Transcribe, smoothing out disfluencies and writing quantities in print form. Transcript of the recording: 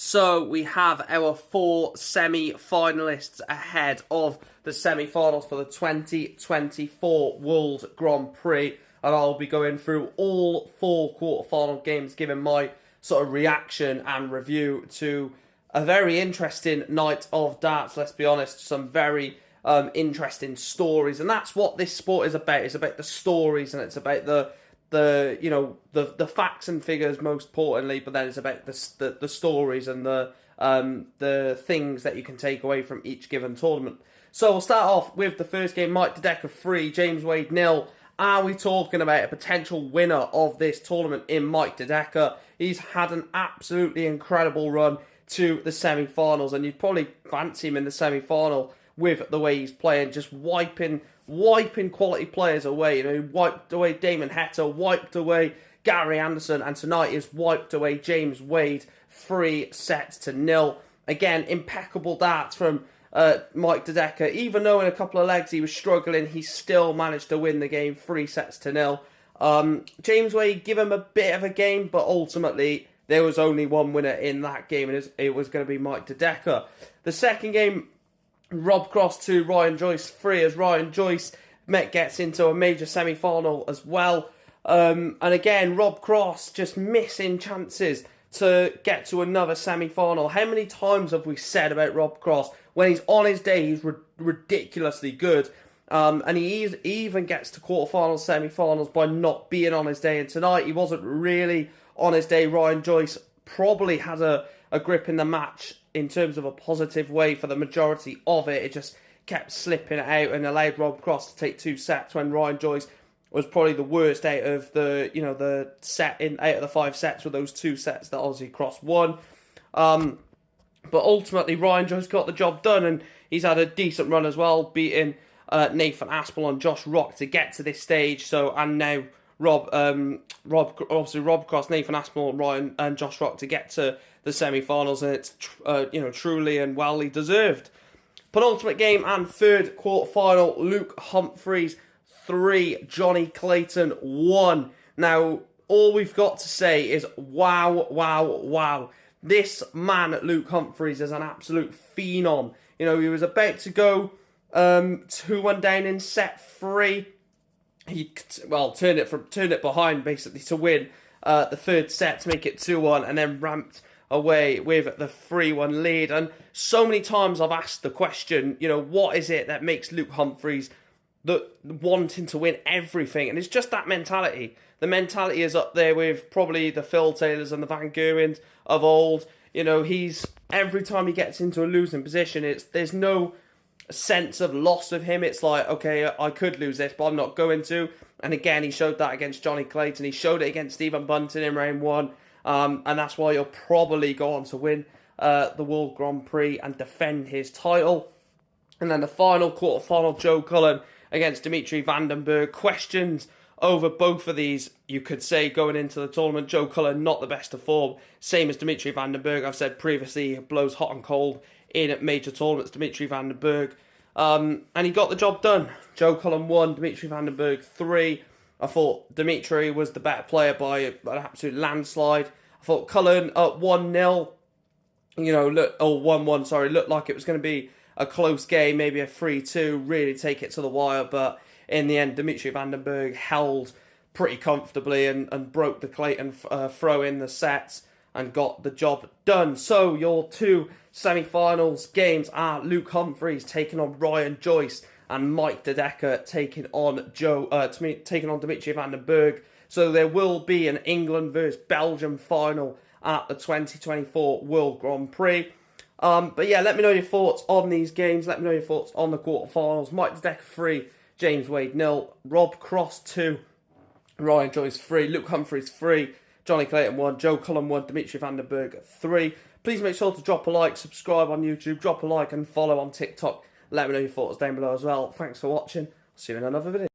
So we have our 4 semi-finalists ahead of the semi-finals for the 2024 World Grand Prix, and I'll be going through all 4 quarter-final games, giving my sort of reaction and review to a very interesting night of darts. Let's be honest, some very interesting stories, and that's what this sport is about. It's about the stories, and it's about the facts and figures most importantly, but then it's about the stories and the things that you can take away from each given tournament. So we'll start off with the first game, Mike Dedeker 3, James Wade 0. Are we talking about a potential winner of this tournament in Mike Dedeker? He's had an absolutely incredible run to the semi-finals, and you'd probably fancy him in the semi-final with the way he's playing, just wiping quality players away. You know, he wiped away Damon Heta, wiped away Gary Anderson, and tonight he's wiped away James Wade 3-0. Again, impeccable darts from Mike Dedeker. Even though in a couple of legs he was struggling, he still managed to win the game 3-0. James Wade gave him a bit of a game, but ultimately there was only one winner in that game, and it was going to be Mike Dedeker. The second game, Rob Cross 2, Ryan Joyce 3, as Ryan Joyce gets into a major semi-final as well. And again, Rob Cross just missing chances to get to another semi-final. How many times have we said about Rob Cross? When he's on his day, he's ridiculously good. And he even gets to quarterfinals, semi-finals by not being on his day. And tonight, he wasn't really on his day. Ryan Joyce probably had a grip in the match in terms of a positive way for the majority of it. It just kept slipping out and allowed Rob Cross to take 2 sets when Ryan Joyce was probably the worst out of the set out of the 5 sets with those 2 sets that Aussie Cross won. But ultimately Ryan Joyce got the job done, and he's had a decent run as well, beating Nathan Aspel and Josh Rock to get to this stage. So and now Rob Cross, Nathan Aspinall, and Josh Rock to get to the semi-finals, and it's truly and wellly deserved. Penultimate game and third quarter-final, Luke Humphries 3, Johnny Clayton 1. Now, all we've got to say is wow, wow, wow. This man, Luke Humphries, is an absolute phenom. You know, he was about to go 2-1 down in set 3. He turned it behind basically to win the third set to make it 2-1, and then ramped away with the 3-1 lead. And so many times I've asked the question, what is it that makes Luke Humphries wanting to win everything? And it's just that mentality. The mentality is up there with probably the Phil Taylors and the Van Gerwens of old. He's every time he gets into a losing position, there's no sense of loss of him. It's like, okay, I could lose this, but I'm not going to. And again, he showed that against Johnny Clayton. He showed it against Stephen Bunting in round 1. And that's why he'll probably go on to win the World Grand Prix and defend his title. And then the final quarter-final, Joe Cullen against Dimitri Vandenberg. Questions over both of these, you could say, going into the tournament. Joe Cullen, not the best of form. Same as Dimitri Vandenberg. I've said previously, he blows hot and cold in major tournaments, Dimitri Vandenberg. And he got the job done. Joe Cullen 1, Dimitri Vandenberg 3. I thought Dimitri was the better player by an absolute landslide. I thought Cullen up 1-0, 1-1, sorry, looked like it was going to be a close game, maybe a 3-2, really take it to the wire, but in the end, Dimitri Vandenberg held pretty comfortably and broke the Clayton throw in the sets and got the job done. So your 2 semi-finals games are Luke Humphries taking on Ryan Joyce and Mike Dedeker taking on Dimitri Vandenberg. So there will be an England versus Belgium final at the 2024 World Grand Prix. But yeah, let me know your thoughts on these games. Let me know your thoughts on the quarterfinals. Mike Dedeker 3, James Wade 0, Rob Cross 2, Ryan Joyce 3, Luke Humphries 3, Johnny Clayton 1, Joe Cullen 1, Dimitri Vandenberg 3. Please make sure to drop a like, subscribe on YouTube, drop a like and follow on TikTok. Let me know your thoughts down below as well. Thanks for watching. See you in another video.